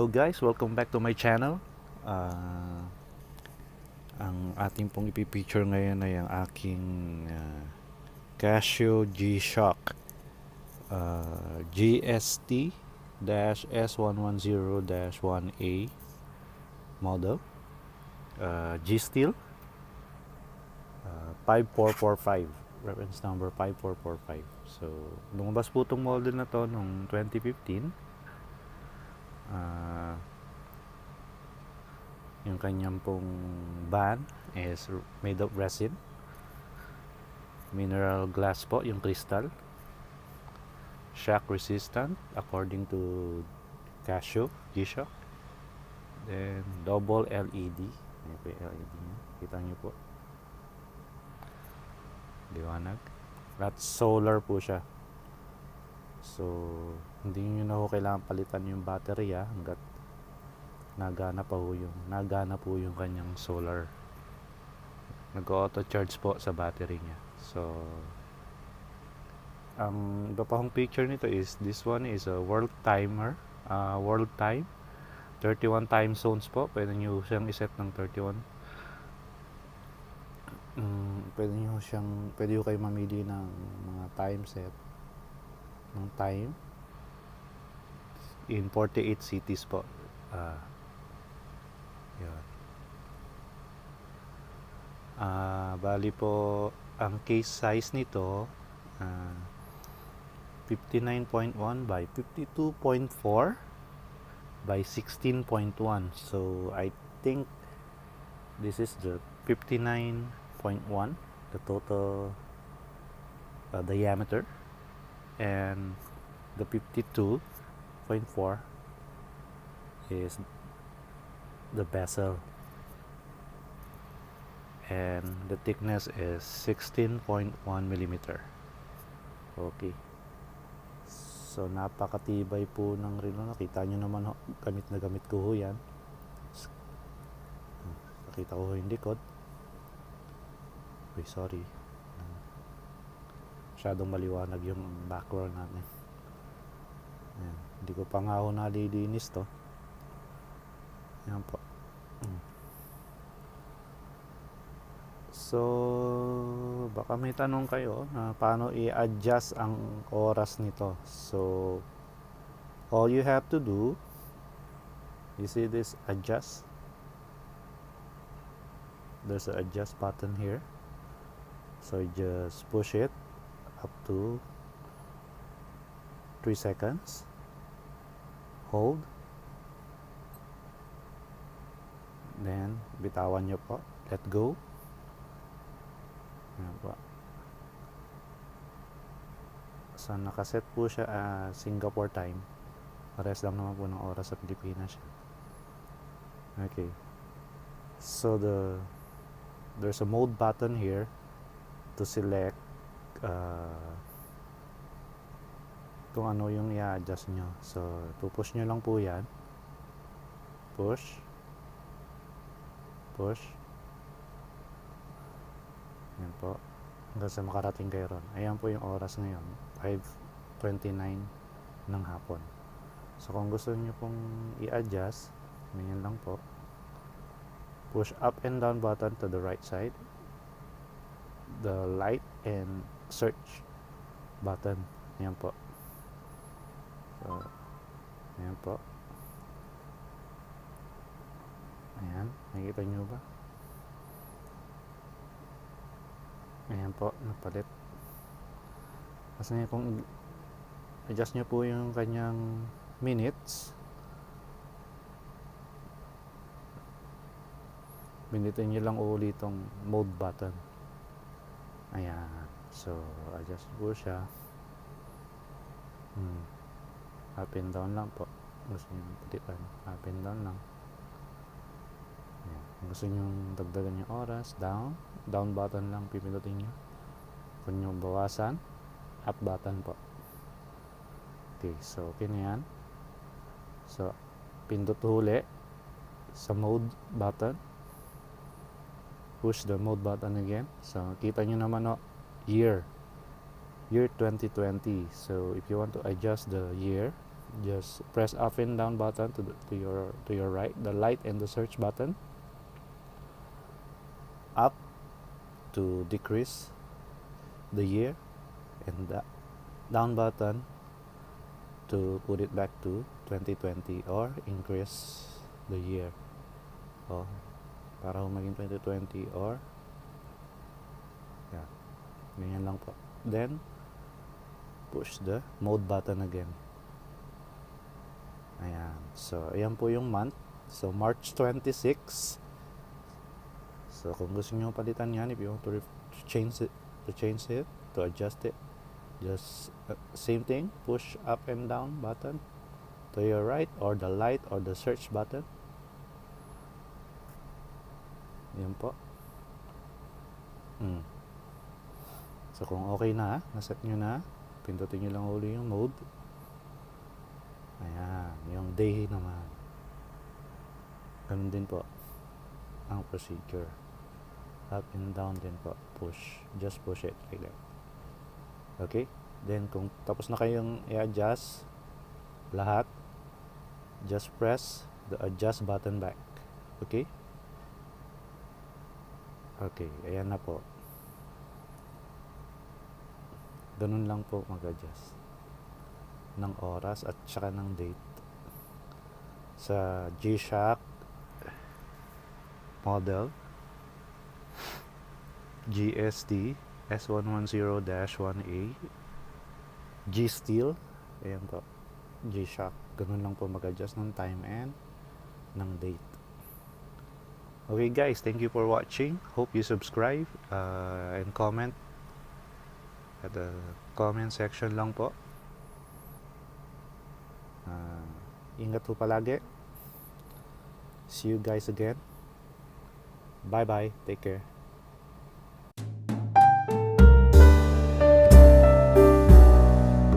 Hello guys, welcome back to my channel. Ang ating pong ipipicture ngayon ay ang aking Casio G-Shock GST-S110-1A model, G-Steel 5445, reference number 5445. So lumabas po itong model na to noong 2015. Yung kanyang pong band is made of resin, mineral glass po yung crystal, shock resistant according to Casio G-Shock, then double LED. Ayan po yung LED nya, kita nyo po, liwanag, at solar po siya. So hindi nyo na ho kailangan palitan yung battery hanggat nagana po yung kanyang solar. Nag-auto charge po sa battery niya. So ang iba pa hong picture nito is this one is a world timer, world time, 31 time zones po. Pwede nyo siyang iset ng 31. Pwede kayo mamili ng mga time set ng time in 48 cities po. Yun. Bali po ang case size nito 59.1 by 52.4 by 16.1. So I think this is the 59.1, the total diameter, and the 52.4 is the bezel, and the thickness is 16.1 millimeter. Okay, so napakatibay po ng relo. Nakita nyo naman ho, gamit na gamit ko ho yan. Nakita ko ho yung likod. Uy, sorry, masyadong maliwanag yung background natin. Ayan. Hindi ko pa nga ho nalilinis to. Yan po. So baka may tanong kayo na paano i-adjust ang oras nito. So all you have to do, you see this adjust, there's an adjust button here. So you just push it up to 3 seconds, hold, then bitawan nyo po, let go. Ayan po. So nakaset po siya Singapore time. Pares lang naman po ng oras sa Pilipinas. Okay, so there's a mode button here to select kung ano yung i-adjust nyo. So pupush nyo lang po yan, push, yan po, hanggang sa makarating kayo ron. Ayan po yung oras ngayon, 5:29 ng hapon. So kung gusto nyo pong i-adjust, ganyan lang po, push up and down button to the right side, the light and search button. Ayan po. So ayan po. Ayan, nakikita nyo ba? Ayan po, napalit. Kasi kung adjust nyo po yung kanyang minutes, pindutin nyo lang ulit itong mode button. Ayan, so adjust po siya. Up and down lang po. Gusto nyo pilitan, up and down lang. Ayan. Kung gusto nyo dagdagan yung oras, down button lang pipindutin nyo. Kung nyo bawasan, up button po. Okay, so okay na yan. So pindot huli sa mode button, push the mode button again. So kita nyo naman year 2020. So if you want to adjust the year, Just press up and down button to your right, the light and the search button. Up to decrease the year, and the down button to put it back to 2020 or increase the year. Oh, para maging 2020 or yeah, ganyan lang po. Then push the mode button again. Ayan. So, ayan po yung month. So, March 26. So, kung gusto nyo palitan yan, if you want to change it, to adjust it, just same thing, push up and down button to your right, or the light or the search button. Yan po. So, kung okay na, naset nyo na, pindutin nyo lang uli yung mode. Ayan, yung day naman. Ganun din po ang procedure. Up and down din po. Push. Just push it like that. Okay? Then, kung tapos na kayong i-adjust lahat, just press the adjust button back. Okay? Okay, ayan na po. Ganun lang po mag-adjust ng oras at saka ng date sa G-Shock model GST S110-1A G-Steel. Ayan po, G-Shock. Ganun lang po mag-adjust ng time and ng date. Okay guys, thank you for watching. Hope you subscribe and comment at the comment section lang po. Ingat po palagi. See you guys again. Bye bye. Take care.